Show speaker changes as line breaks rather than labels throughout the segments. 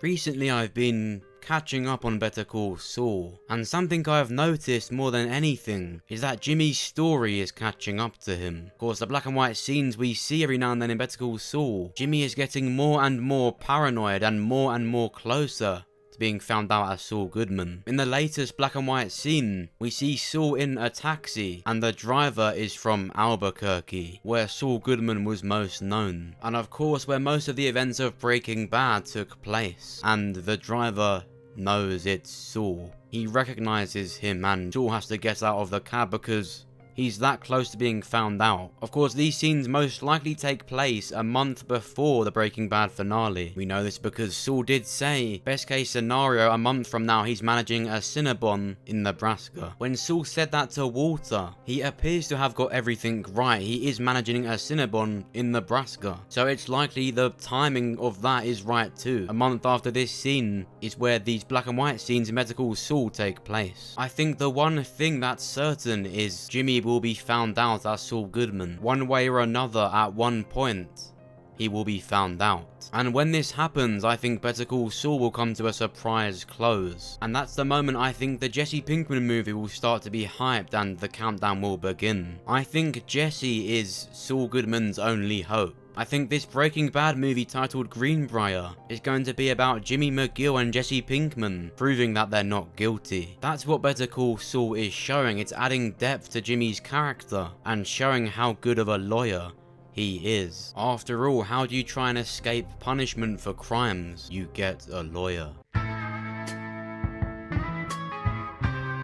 Recently I've been catching up on Better Call Saul, and something I've noticed more than anything is that Jimmy's story is catching up to him. Of course, the black and white scenes we see every now and then in Better Call Saul, Jimmy is getting more and more paranoid and more closer to being found out as Saul Goodman. In the latest black and white scene, we see Saul in a taxi, and the driver is from Albuquerque, where Saul Goodman was most known, and of course where most of the events of Breaking Bad took place, and the driver knows it's Saul. He recognizes him, and Saul has to get out of the cab because he's that close to being found out. Of course, these scenes most likely take place a month before the Breaking Bad finale. We know this because Saul did say, best case scenario, a month from now he's managing a Cinnabon in Nebraska. When Saul said that to Walter, he appears to have got everything right. He is managing a Cinnabon in Nebraska. So it's likely the timing of that is right too. A month after this scene is where these black and white scenes in Better Call Saul take place. I think the one thing that's certain is Jimmy will be found out as Saul Goodman. One way or another, at one point, he will be found out. And when this happens, I think Better Call Saul will come to a surprise close. And that's the moment I think the Jesse Pinkman movie will start to be hyped and the countdown will begin. I think Jesse is Saul Goodman's only hope. I think this Breaking Bad movie titled Greenbrier is going to be about Jimmy McGill and Jesse Pinkman proving that they're not guilty. That's what Better Call Saul is showing. It's adding depth to Jimmy's character and showing how good of a lawyer he is. After all, how do you try and escape punishment for crimes? You get a lawyer.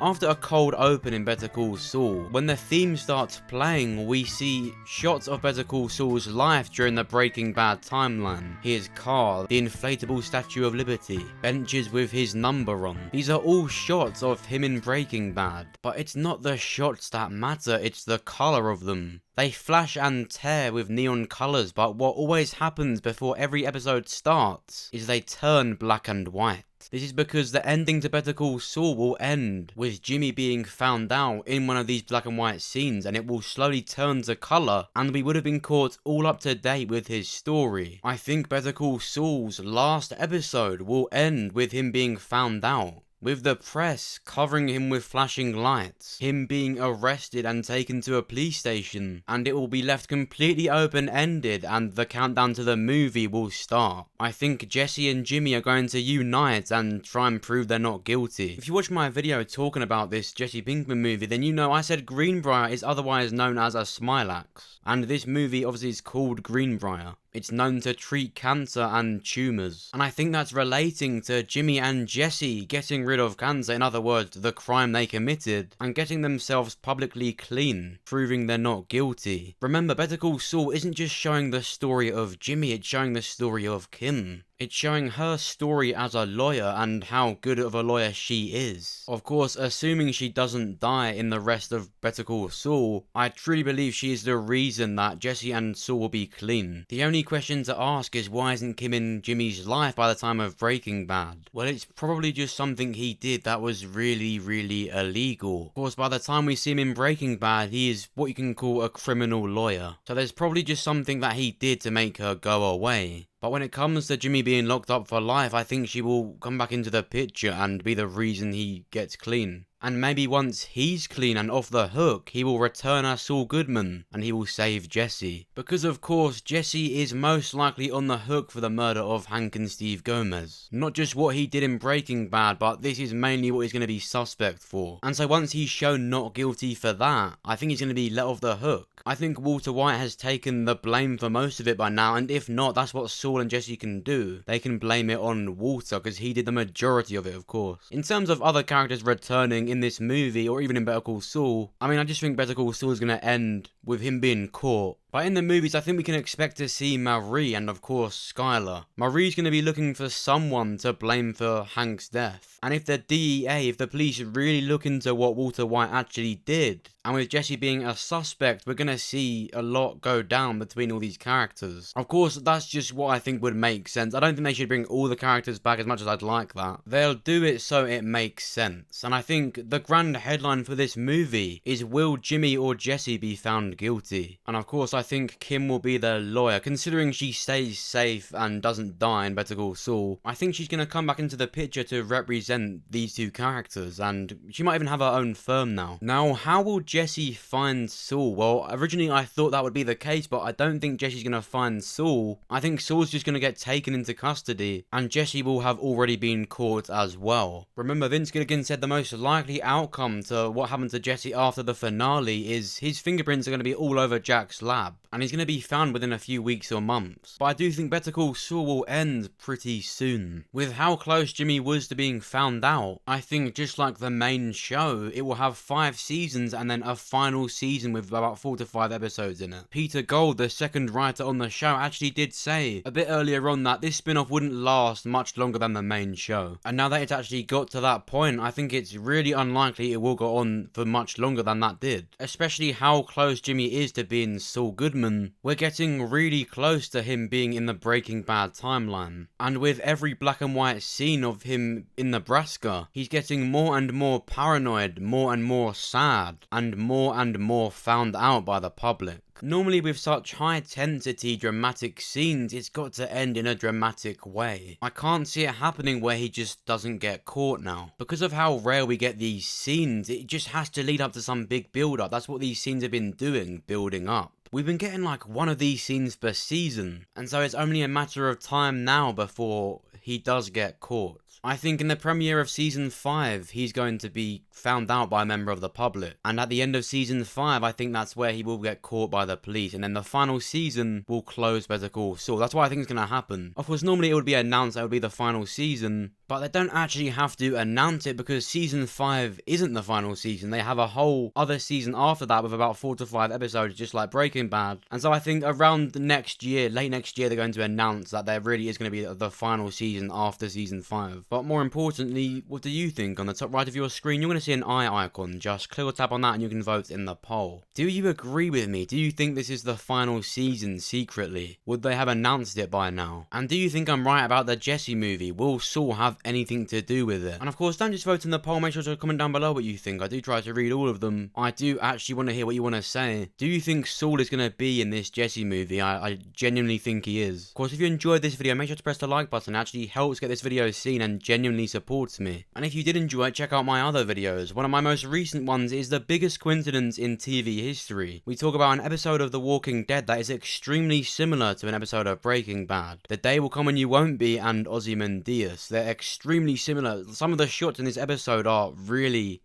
After a cold open in Better Call Saul, when the theme starts playing, we see shots of Better Call Saul's life during the Breaking Bad timeline. His car, the inflatable Statue of Liberty, benches with his number on. These are all shots of him in Breaking Bad, but it's not the shots that matter, it's the color of them. They flash and tear with neon colors, but what always happens before every episode starts is they turn black and white. This is because the ending to Better Call Saul will end with Jimmy being found out in one of these black and white scenes, and it will slowly turn to color, and we would have been caught all up to date with his story. I think Better Call Saul's last episode will end with him being found out, with the press covering him with flashing lights, him being arrested and taken to a police station, and it will be left completely open-ended and the countdown to the movie will start. I think Jesse and Jimmy are going to unite and try and prove they're not guilty. If you watch my video talking about this Jesse Pinkman movie, then you know I said Greenbrier is otherwise known as a Smilax, and this movie obviously is called Greenbrier. It's known to treat cancer and tumours. And I think that's relating to Jimmy and Jesse getting rid of cancer, in other words, the crime they committed, and getting themselves publicly clean, proving they're not guilty. Remember, Better Call Saul isn't just showing the story of Jimmy, it's showing the story of Kim. It's showing her story as a lawyer and how good of a lawyer she is. Of course, assuming she doesn't die in the rest of Better Call Saul, I truly believe she is the reason that Jesse and Saul will be clean. The only question to ask is, why isn't Kim in Jimmy's life by the time of Breaking Bad? Well, it's probably just something he did that was really illegal. Of course, by the time we see him in Breaking Bad, he is what you can call a criminal lawyer. So there's probably just something that he did to make her go away. But when it comes to Jimmy being locked up for life, I think she will come back into the picture and be the reason he gets clean. And maybe once he's clean and off the hook, he will return as Saul Goodman and he will save Jesse. Because of course, Jesse is most likely on the hook for the murder of Hank and Steve Gomez. Not just what he did in Breaking Bad, but this is mainly what he's going to be suspect for. And so once he's shown not guilty for that, I think he's going to be let off the hook. I think Walter White has taken the blame for most of it by now, and if not, that's what Saul and Jesse can do. They can blame it on Walter, because he did the majority of it, of course. In terms of other characters returning in this movie, or even in Better Call Saul, I mean, I just think Better Call Saul is going to end with him being caught. But in the movies, I think we can expect to see Marie and, of course, Skylar. Marie's going to be looking for someone to blame for Hank's death. And if the DEA, if the police really look into what Walter White actually did, and with Jesse being a suspect, we're going to see a lot go down between all these characters. Of course, that's just what I think would make sense. I don't think they should bring all the characters back as much as I'd like that. They'll do it so it makes sense. And I think the grand headline for this movie is, will Jimmy or Jesse be found guilty? And of course, I think Kim will be their lawyer. Considering she stays safe and doesn't die in Better Call Saul, I think she's gonna come back into the picture to represent these two characters, and she might even have her own firm now. Now, how will Jesse find Saul? Well, originally I thought that would be the case, but I don't think Jesse's gonna find Saul. I think Saul's just gonna get taken into custody, and Jesse will have already been caught as well. Remember, Vince Gilligan said the most likely outcome to what happened to Jesse after the finale is his fingerprints are gonna be all over Jack's lab, and he's gonna be found within a few weeks or months. But I do think Better Call Saul will end pretty soon. With how close Jimmy was to being found out, I think just like the main show, it will have 5 seasons and then a final season with about 4 to 5 episodes in it. Peter Gould, the second writer on the show, actually did say a bit earlier on that this spin-off wouldn't last much longer than the main show. And now that it's actually got to that point, I think it's really unlikely it will go on for much longer than that did. Especially how close Jimmy is to being Saul Goodman. We're getting really close to him being in the Breaking Bad timeline. And with every black and white scene of him in Nebraska, he's getting more and more paranoid, more and more sad, and more found out by the public. Normally with such high intensity dramatic scenes, it's got to end in a dramatic way. I can't see it happening where he just doesn't get caught now. Because of how rare we get these scenes, it just has to lead up to some big build up. That's what these scenes have been doing, building up. We've been getting like one of these scenes per season, and so it's only a matter of time now before he does get caught. I think in the premiere of season 5, he's going to be found out by a member of the public. And at the end of season 5, I think that's where he will get caught by the police. And then the final season will close Better Call Saul. That's what I think is going to happen. Of course, normally it would be announced that it would be the final season. But they don't actually have to announce it because season 5 isn't the final season. They have a whole other season after that with about 4 to 5 episodes, just like Breaking Bad. And so I think around the next year, late next year, they're going to announce that there really is going to be the final season after season 5. But more importantly, what do you think? On the top right of your screen, you're going to see an eye icon. Just click or tap on that and you can vote in the poll. Do you agree with me? Do you think this is the final season secretly? Would they have announced it by now? And do you think I'm right about the Jesse movie? Will Saul have anything to do with it? And of course, don't just vote in the poll. Make sure to comment down below what you think. I do try to read all of them. I do actually want to hear what you want to say. Do you think Saul is going to be in this Jesse movie? I genuinely think he is. Of course, if you enjoyed this video, make sure to press the like button. It actually helps get this video seen and genuinely supports me. And if you did enjoy it, check out my other videos. One of my most recent ones is the biggest coincidence in TV history. We talk about an episode of The Walking Dead that is extremely similar to an episode of Breaking Bad. The Day Will Come When You Won't Be and Ozymandias. They're extremely similar. Some of the shots in this episode are really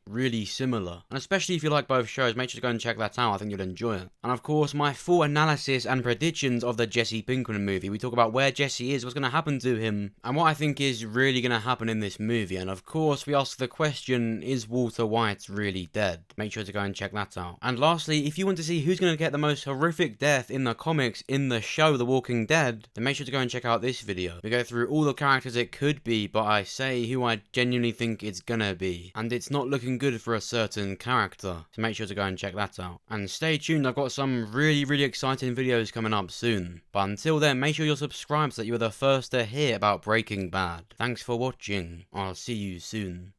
similar. And especially if you like both shows, make sure to go and check that out. I think you'll enjoy it. And of course, my full analysis and predictions of the Jesse Pinkman movie. We talk about where Jesse is, what's going to happen to him, and what I think is really going to happen in this movie. And of course, we ask the question, is Walter White really dead? Make sure to go and check that out. And lastly, if you want to see who's going to get the most horrific death in the comics in the show The Walking Dead, then make sure to go and check out this video. We go through all the characters it could be, but I say who I genuinely think it's gonna be. And it's not looking good for a certain character, so make sure to go and check that out. And stay tuned, I've got some really exciting videos coming up soon. But until then, make sure you're subscribed so that you're the first to hear about Breaking Bad. Thanks for watching. I'll see you soon.